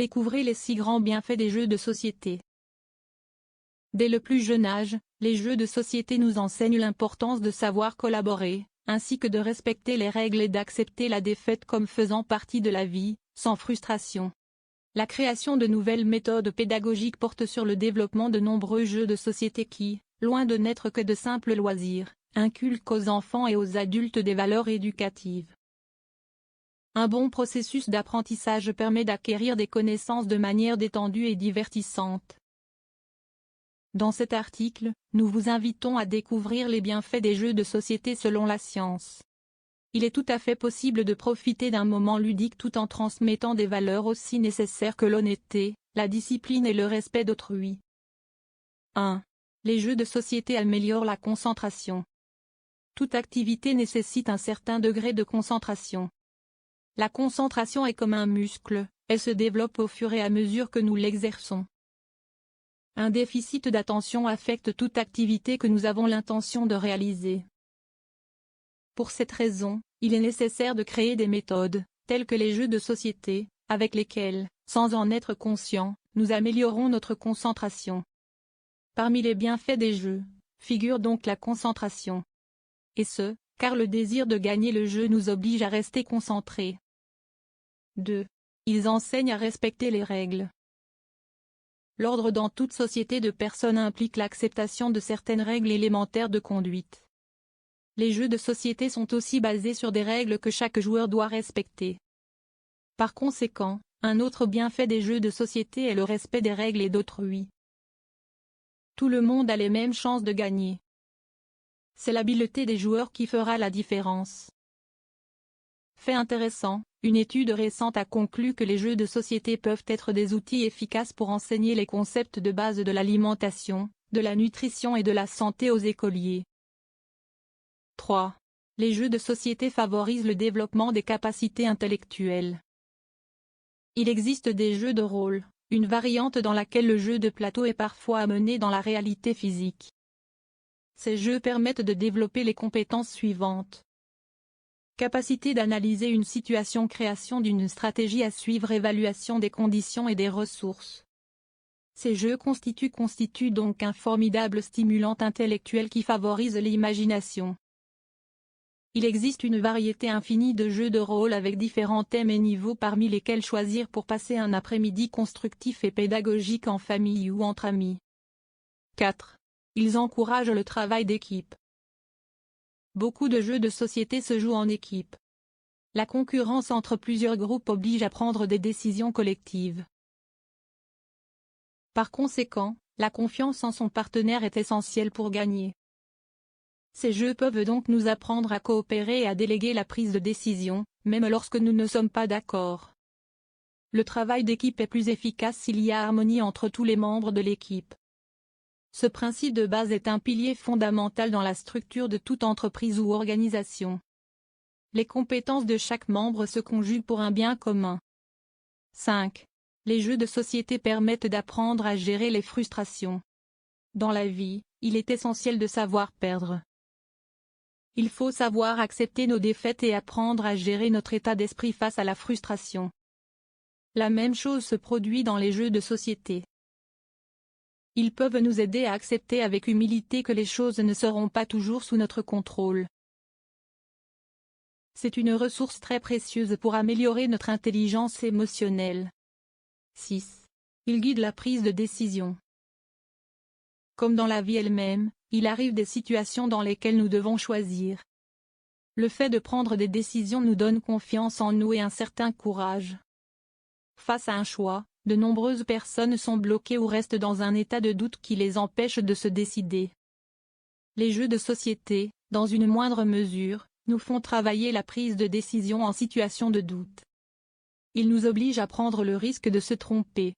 Découvrez les 6 grands bienfaits des jeux de société. Dès le plus jeune âge, les jeux de société nous enseignent l'importance de savoir collaborer, ainsi que de respecter les règles et d'accepter la défaite comme faisant partie de la vie, sans frustration. La création de nouvelles méthodes pédagogiques porte sur le développement de nombreux jeux de société qui, loin de n'être que de simples loisirs, inculquent aux enfants et aux adultes des valeurs éducatives. Un bon processus d'apprentissage permet d'acquérir des connaissances de manière détendue et divertissante. Dans cet article, nous vous invitons à découvrir les bienfaits des jeux de société selon la science. Il est tout à fait possible de profiter d'un moment ludique tout en transmettant des valeurs aussi nécessaires que l'honnêteté, la discipline et le respect d'autrui. 1. Les jeux de société améliorent la concentration. Toute activité nécessite un certain degré de concentration. La concentration est comme un muscle, elle se développe au fur et à mesure que nous l'exerçons. Un déficit d'attention affecte toute activité que nous avons l'intention de réaliser. Pour cette raison, il est nécessaire de créer des méthodes, telles que les jeux de société, avec lesquels, sans en être conscients, nous améliorons notre concentration. Parmi les bienfaits des jeux, figure donc la concentration. Et ce, car le désir de gagner le jeu nous oblige à rester concentrés. 2. Ils enseignent à respecter les règles. L'ordre dans toute société de personnes implique l'acceptation de certaines règles élémentaires de conduite. Les jeux de société sont aussi basés sur des règles que chaque joueur doit respecter. Par conséquent, un autre bienfait des jeux de société est le respect des règles et d'autrui. Tout le monde a les mêmes chances de gagner. C'est l'habileté des joueurs qui fera la différence. Fait intéressant, une étude récente a conclu que les jeux de société peuvent être des outils efficaces pour enseigner les concepts de base de l'alimentation, de la nutrition et de la santé aux écoliers. 3. Les jeux de société favorisent le développement des capacités intellectuelles. Il existe des jeux de rôle, une variante dans laquelle le jeu de plateau est parfois amené dans la réalité physique. Ces jeux permettent de développer les compétences suivantes. Capacité d'analyser une situation, création d'une stratégie à suivre, évaluation des conditions et des ressources. Ces jeux constituent donc un formidable stimulant intellectuel qui favorise l'imagination. Il existe une variété infinie de jeux de rôle avec différents thèmes et niveaux parmi lesquels choisir pour passer un après-midi constructif et pédagogique en famille ou entre amis. 4. Ils encouragent le travail d'équipe. Beaucoup de jeux de société se jouent en équipe. La concurrence entre plusieurs groupes oblige à prendre des décisions collectives. Par conséquent, la confiance en son partenaire est essentielle pour gagner. Ces jeux peuvent donc nous apprendre à coopérer et à déléguer la prise de décision, même lorsque nous ne sommes pas d'accord. Le travail d'équipe est plus efficace s'il y a harmonie entre tous les membres de l'équipe. Ce principe de base est un pilier fondamental dans la structure de toute entreprise ou organisation. Les compétences de chaque membre se conjuguent pour un bien commun. 5. Les jeux de société permettent d'apprendre à gérer les frustrations. Dans la vie, il est essentiel de savoir perdre. Il faut savoir accepter nos défaites et apprendre à gérer notre état d'esprit face à la frustration. La même chose se produit dans les jeux de société. Ils peuvent nous aider à accepter avec humilité que les choses ne seront pas toujours sous notre contrôle. C'est une ressource très précieuse pour améliorer notre intelligence émotionnelle. 6. Ils guident la prise de décision. Comme dans la vie elle-même, il arrive des situations dans lesquelles nous devons choisir. Le fait de prendre des décisions nous donne confiance en nous et un certain courage. Face à un choix, de nombreuses personnes sont bloquées ou restent dans un état de doute qui les empêche de se décider. Les jeux de société, dans une moindre mesure, nous font travailler la prise de décision en situation de doute. Ils nous obligent à prendre le risque de se tromper,